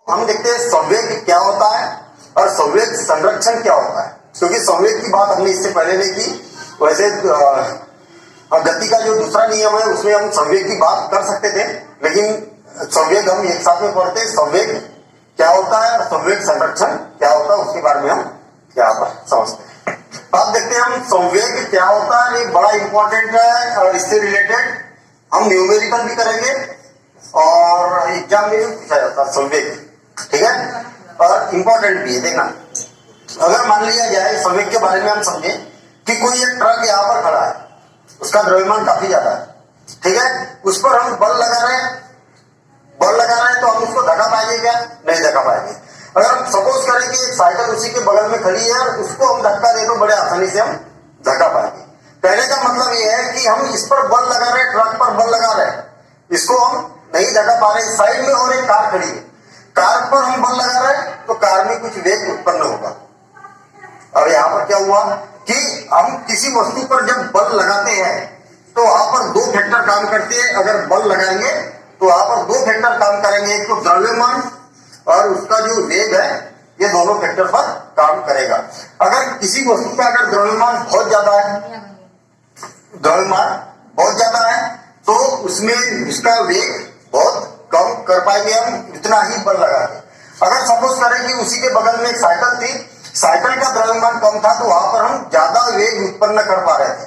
हम देखते हैं संवेग क्या होता है और संवेग संरक्षण क्या होता है, क्योंकि संवेग की बात हमने इससे पहले नहीं की। वैसे गति का जो दूसरा नियम है उसमें हम संवेग की बात कर सकते थे, लेकिन संवेग हम एक साथ में पढ़ते हैं। संवेग क्या होता है और संवेग संरक्षण क्या होता है उसके बारे में हम यहाँ पर समझते हैं। अब देखते हैं हम संवेग क्या होता है, ये बड़ा इंपॉर्टेंट है और इससे रिलेटेड हम न्यूमेरिकल भी करेंगे और एग्जाम में भी पूछा जाता है संवेग, ठीक है, और इंपॉर्टेंट भी है। देखना, अगर मान लिया जाए संवेग के बारे में हम समझे कि कोई एक ट्रक यहाँ पर खड़ा है, उसका द्रव्यमान काफी ज्यादा है, ठीक है, उस पर हम बल लगा रहे हैं तो हम उसको धक्का पाएंगे क्या? नहीं धक्का पाएंगे। अगर हम सपोज करें कि एक साइकिल उसी के बगल में खड़ी है और उसको हम धक्का दे तो बड़े आसानी से हम धक्का पाएंगे। कहने का मतलब ये है कि हम इस पर बल लगा रहे हैं, ट्रक पर बल लगा रहे हैं, इसको हम नहीं धक्का पा रहे। साइड में और एक कार खड़ी है, कार पर हम बल लगा रहे हैं तो कार में कुछ वेग उत्पन्न होगा। अब यहाँ पर क्या हुआ कि हम किसी वस्तु पर जब बल लगाते हैं तो वहां पर दो फैक्टर काम करते हैं। अगर बल लगाएंगे तो वहां पर दो फैक्टर काम करेंगे, एक तो द्रव्यमान और उसका जो वेग है, ये दोनों फैक्टर पर काम करेगा। अगर किसी वस्तु का अगर द्रव्यमान बहुत ज्यादा है तो उसमें उसका वेग बहुत कम कर पाएंगे हम, इतना ही बल लगा के। अगर सपोज करें कि उसी के बगल में एक साइकिल थी, साइकिल का द्रव्यमान कम था तो वहां पर हम ज्यादा वेग उत्पन्न कर पा रहे थे,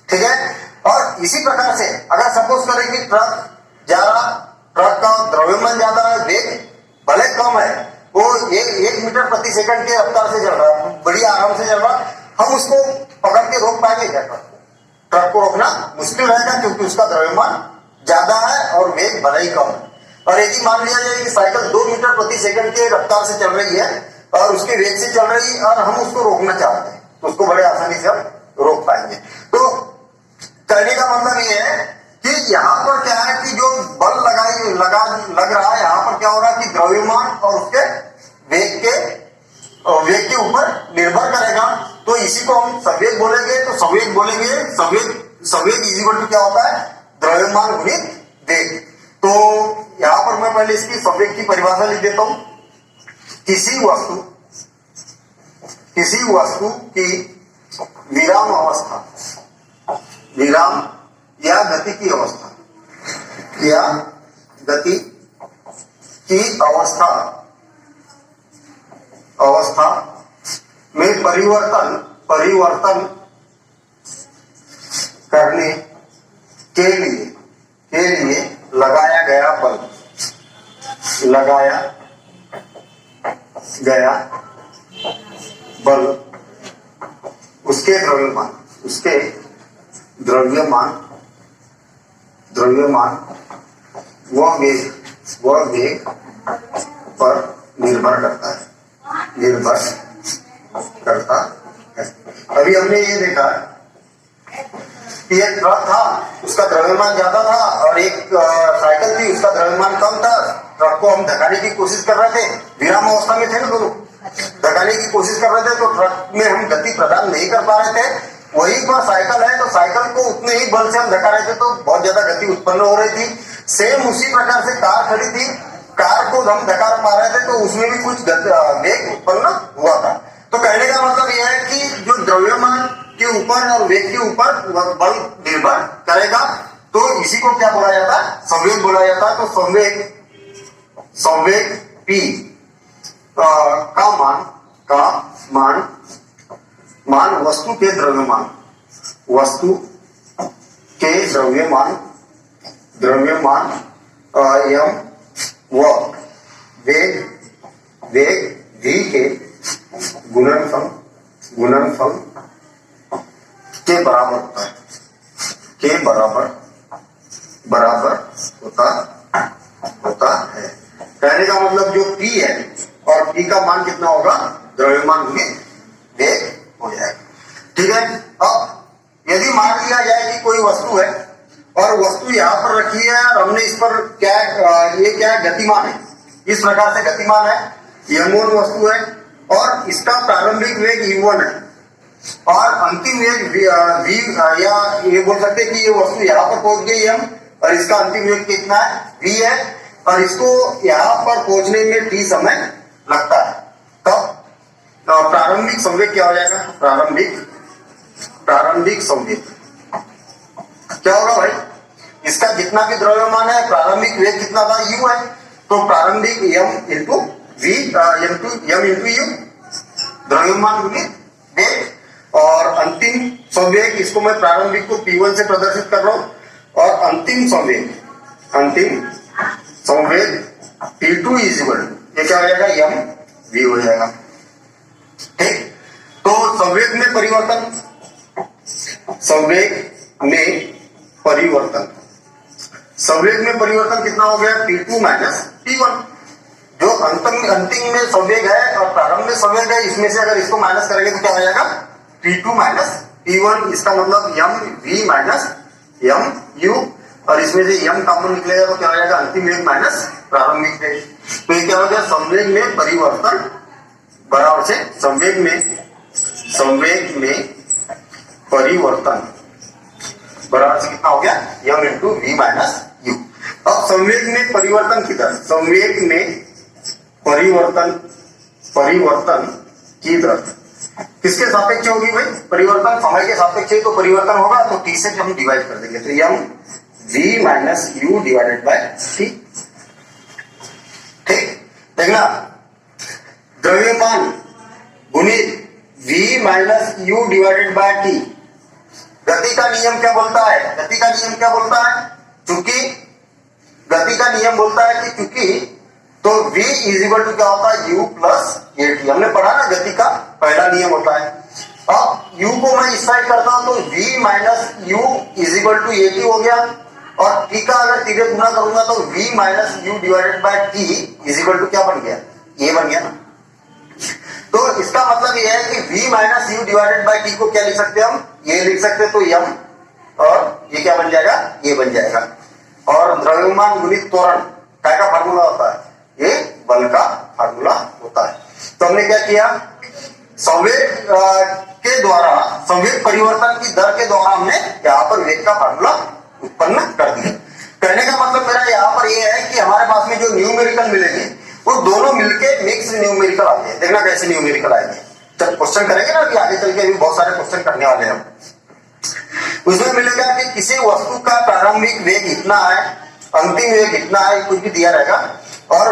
ठीक है। और इसी प्रकार से अगर सपोज करें कि ट्रक जा रहा, ट्रक का द्रव्यमान ज्यादा है, वेग भले कम है, वो 1 मीटर प्रति सेकंड के रफ्तार से चल रहा है, बड़ी आराम से चल रहा, हम उसको पकड़ के रोक पाएंगे क्या? ट्रक को रोकना मुश्किल रहेगा क्योंकि उसका द्रव्यमान ज्यादा है और वेग भले ही कम है। और यदि मान लिया जाए कि साइकिल 2 मीटर प्रति सेकंड के रफ्तार से चल रही है और उसके वेग से चल रही है और हम उसको रोकना चाहते हैं तो उसको बड़े आसानी से हम रोक पाएंगे। तो कहने का मतलब ये है कि यहाँ पर क्या है कि जो बल लग रहा है, यहाँ पर क्या हो रहा है कि द्रव्यमान और उसके वेग के ऊपर निर्भर करेगा। तो इसी को हम संवेग बोलेंगे। तो संवेग इज इक्वल टू क्या होता है? द्रव्यमान गुणित वेग। तो यहाँ पर मैं पहले इसकी संवेग की परिभाषा लिख देता हूं। किसी वस्तु की विराम या गति की अवस्था में परिवर्तन करने के लिए लगाया गया बल उसके द्रव्यमान वह वेग पर निर्भर करता है। अभी हमने ये देखा कि एक ट्रक था, उसका द्रव्यमान ज्यादा था, और एक साइकिल थी, उसका द्रव्यमान कम था। ट्रक को हम धकाने की कोशिश कर रहे थे, विराम अवस्था में थे ना दोनों, धकाने की कोशिश कर रहे थे तो ट्रक में हम गति प्रदान नहीं कर पा रहे थे। वहीं पर साइकिल है तो साइकिल को उतने ही बल से हम धका रहे थे तो बहुत ज्यादा गति उत्पन्न हो रही थी। सेम उसी प्रकार से कार खड़ी थी, कार को हम धका पा रहे थे तो उसमें भी कुछ वेग उत्पन्न हुआ था। तो कहने का मतलब यह है कि जो द्रव्यमान के ऊपर और वेग के ऊपर बल निर्भर करेगा, तो इसी को क्या बोला जाता है? संवेग बोला जाता है। तो संवेग P का मान वस्तु के द्रव्यमान एवं वेग v के गुणनफल के बराबर होता है। कहने का मतलब जो P है और P का मान कितना होगा? द्रव्यमान गुणित वेग हो जाएगा, ठीक है। अब यदि मान लिया जाए कि कोई वस्तु है और वस्तु यहाँ पर रखी है और हमने इस पर ये क्या है? गतिमान है, इस प्रकार से गतिमान है, m1 वस्तु है और इसका प्रारंभिक वेग u1 है और अंतिम वेग v, या ये बोल सकते हैं कि ये वस्तु यहाँ पर पहुंच गई m और इसका अंतिम वेग कितना है? v है। और इसको यहां पर पहुंचने में t समय लगता है। तब प्रारंभिक संवेग क्या हो जाएगा? प्रारंभिक संवेग क्या होगा भाई? इसका जितना भी द्रव्यमान है, प्रारंभिक वेग कितना था? u है। तो प्रारंभिक m into v, m into u, द्रव्यमान गुणित वेग। और अंतिम संवेग, इसको मैं प्रारंभिक को p1 से प्रदर्शित कर रहा हूं, और अंतिम संवेग p2 इक्वल, ये क्या हो जाएगा? m v हो जाएगा। ठीक, तो संवेग में परिवर्तन, संवेग में परिवर्तन कितना हो गया? p2 minus p1। जो अंतिम में संवेग है और प्रारंभ में संवेग है, इसमें से अगर इसको माइनस करेंगे तो क्या हो जाएगा? p2 minus p1। इसका मतलब mv माइनस mu, और इसमें से m कॉमन निकलेगा तो क्या हो जाएगा? अंतिम वेग माइनस प्रारंभिक वेग। तो ये क्या हो गया? संवेग में परिवर्तन बराबर से संवेग में परिवर्तन बराबर से कितना हो गया? m into V minus U. अब संवेग में परिवर्तन की दर, संवेग में परिवर्तन की दर किसके सापेक्ष होगी भाई? परिवर्तन समय के सापेक्ष है, तो परिवर्तन होगा तो t से हम डिवाइड कर देंगे, तो m v minus U divided by t। ठीक, देखना, द्रव्यमान गुणित v minus U divided by t। गति का नियम क्या बोलता है? चूंकि गति का नियम बोलता है कि चूंकि, तो v इज इक्वल टू क्या होता है? u plus A T. हमने पढ़ा ना, गति का पहला नियम होता है। अब u को मैं इस साइड करता हूं तो v minus U is equal to A T हो गया, और t का अगर सीधे गुना करूंगा तो v minus U divided by t is equal to क्या बन गया? ये बन गया ना। तो इसका मतलब ये है कि v minus U divided by t को क्या लिख सकते हैं हम? ये लिख सकते हैं, तो m, और ये क्या बन जाएगा? ये बन जाएगा। और द्रव्यमान गुणित त्वरण क्या का फार्मूला होता है? ये बल का फार्मूला होता है। तो हमने क्या किया? संवेग के द्वारा, संवेग परिवर्तन की दर के द्वारा हमने यहाँ पर वेग का फार्मूला उत्पन्न कर दिया। कहने का मतलब मेरा यहाँ पर ये है कि हमारे पास में जो न्यूमेरिकल मिलेंगे वो दोनों मिलके मिक्स न्यूमेरिकल आते हैं। देखना कैसे न्यूमेरिकल आएंगे, जब क्वेश्चन करेंगे ना, कि आगे चल के भी बहुत सारे क्वेश्चन करने वाले हैं। उसमें मिलेगा कि किसी वस्तु का प्रारंभिक वेग इतना है, अंतिम वेग इतना है, कुछ भी दिया रहेगा, और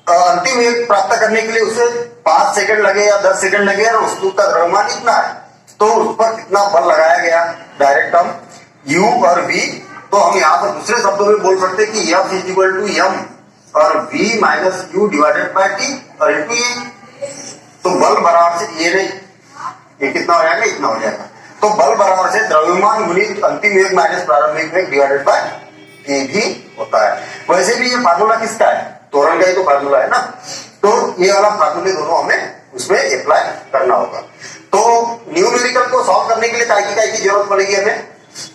अंतिम वेग प्राप्त करने के लिए उसे 5 सेकंड लगे या 10 सेकंड लगे, और वस्तु का द्रव्यमान इतना है, तो उस पर कितना बल लगाया गया, डायरेक्ट हम u और v। तो हम यहाँ पर दूसरे शब्दों में बोल सकते हैं कि f is equal to m और v minus U divided by t और इंटू ये। तो बल बराबर से ये नहीं, ये कितना हो जाएगा? इतना हो जाएगा। तो बल बराबर से द्रव्यमान गुणित अंतिम वेग माइनस प्रारंभिक वेग डिवाइडेड बाय t भी होता है। वैसे भी ये फार्मूला किसका है? त्वरण का ही तो फार्मूला है ना। तो ये वाला फार्मूले दोनों हमें उसमें अप्लाई करना होगा। तो न्यूमेरिकल को सॉल्व करने के लिए काय की जरूरत पड़ेगी हमें?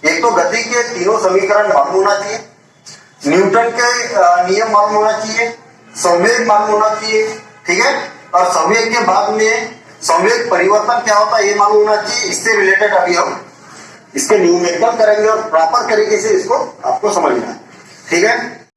एक तो गति के तीनों समीकरण मालूम होना चाहिए, न्यूटन के नियम मालूम होना चाहिए, संवेग मालूम होना चाहिए, ठीक है, और संवेग के बाद में संवेग परिवर्तन क्या होता है ये मालूम होना चाहिए। इससे रिलेटेड अभी हम इसके न्यूमेरिकल करेंगे और प्रॉपर तरीके से इसको आपको समझना है, ठीक है।